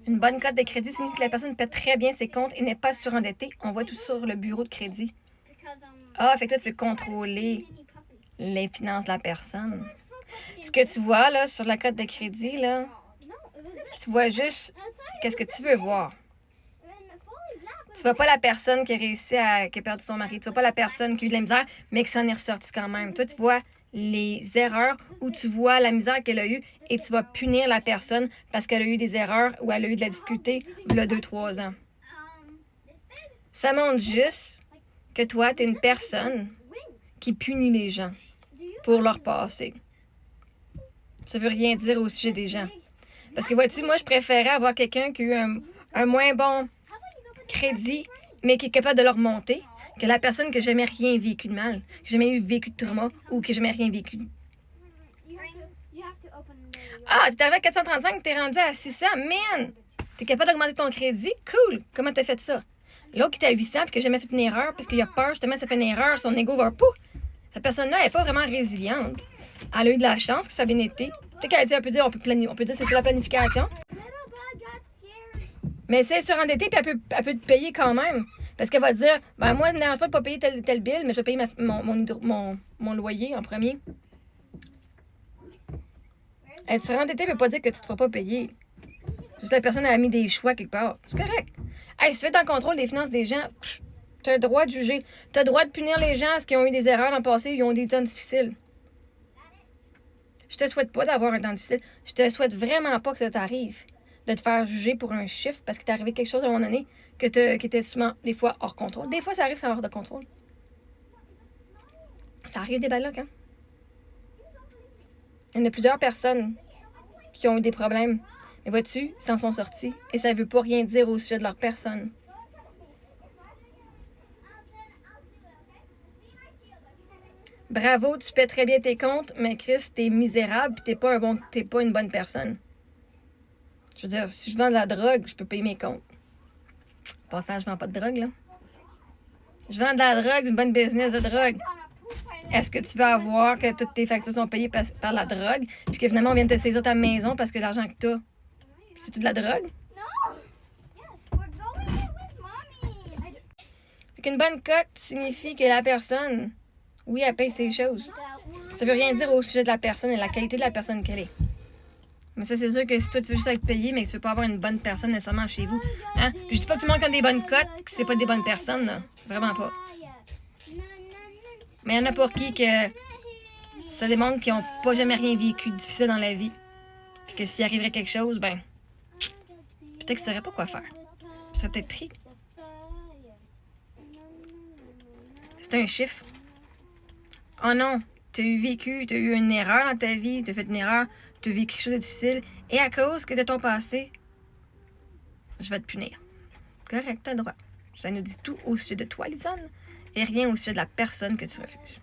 Une bonne cote de crédit signifie que la personne paie très bien ses comptes et n'est pas surendettée. On voit tout sur le bureau de crédit. Ah, fait que toi, tu veux contrôler les finances de la personne. Ce que tu vois là sur la cote de crédit, là, tu vois juste qu'est-ce que tu veux voir. Tu vois pas la personne qui a réussi qui a perdu son mari. Tu vois pas la personne qui a eu de la misère, mais qui s'en est ressortie quand même. Toi, tu vois les erreurs ou tu vois la misère qu'elle a eue et tu vas punir la personne parce qu'elle a eu des erreurs ou elle a eu de la difficulté il y a 2-3 ans. Ça montre juste que toi, tu es une personne qui punit les gens pour leur passé. Ça veut rien dire au sujet des gens. Parce que vois-tu, moi, je préférais avoir quelqu'un qui a eu un moins bon crédit, mais qui est capable de le remonter, que la personne qui n'a jamais rien vécu de mal, qui n'a jamais eu vécu de trauma ou qui n'a jamais rien vécu. Ah, t'es arrivé à 435, t'es rendu à 600, man! T'es capable d'augmenter ton crédit? Cool! Comment t'as fait ça? L'autre qui était à 800 et qui n'a jamais fait une erreur parce qu'il a peur, justement, ça fait une erreur, son ego va pouf! Cette personne-là n'est pas vraiment résiliente. Elle a eu de la chance que ça a bien été. Peut-être qu'elle a dit, on peut dire que c'est sur la planification. Mais c'est surendettée, puis elle peut te payer quand même. Parce qu'elle va te dire, ben moi, je n'arrive pas de pas payer tel bill, mais je vais payer mon loyer en premier. Être surendettée ne veut pas dire que tu ne te feras pas payer. Juste la personne a mis des choix quelque part. C'est correct. Hey, si tu es en contrôle des finances des gens, tu as le droit de juger. Tu as le droit de punir les gens parce qu'ils ont eu des erreurs dans le passé, ils ont eu des temps difficiles. Je te souhaite pas d'avoir un temps difficile. Je te souhaite vraiment pas que ça t'arrive de te faire juger pour un chiffre parce qu'il t'est arrivé quelque chose à un moment donné qui était souvent, des fois, hors contrôle. Des fois, ça arrive sans hors de contrôle. Ça arrive des balocs, hein? Il y en a plusieurs personnes qui ont eu des problèmes. Mais vois-tu, ils s'en sont sortis. Et ça ne veut pas rien dire au sujet de leur personne. Bravo, tu paies très bien tes comptes, mais Chris, t'es misérable et t'es pas une bonne personne. Je veux dire, si je vends de la drogue, je peux payer mes comptes. En passant, je vends pas de drogue, là. Je vends de la drogue, une bonne business de drogue. Est-ce que tu veux avoir que toutes tes factures sont payées par la drogue, puis que finalement, on vient de te saisir ta maison parce que l'argent que t'as, c'est tout de la drogue? Fait qu'une bonne cote signifie que la personne, oui, elle paye ses choses. Ça veut rien dire au sujet de la personne et la qualité de la personne qu'elle est. Mais ça, c'est sûr que si toi, tu veux juste être payé, mais que tu veux pas avoir une bonne personne nécessairement chez vous. Hein? Puis je dis pas que tout le monde qui a des bonnes cotes, que c'est pas des bonnes personnes, là. Vraiment pas. Mais il y en a pour qui que ça démontre qu'ils n'ont pas jamais rien vécu de difficile dans la vie. Puis que s'il arriverait quelque chose, ben, peut-être qu'ils ne sauraient pas quoi faire. Ils seraient peut-être pris. C'est un chiffre. Oh non, tu as eu une erreur dans ta vie, tu as fait une erreur, tu as vécu quelque chose de difficile, et à cause que de ton passé, je vais te punir. Correct, t'as le droit. Ça nous dit tout au sujet de toi, Lisanne, et rien au sujet de la personne que tu refuses.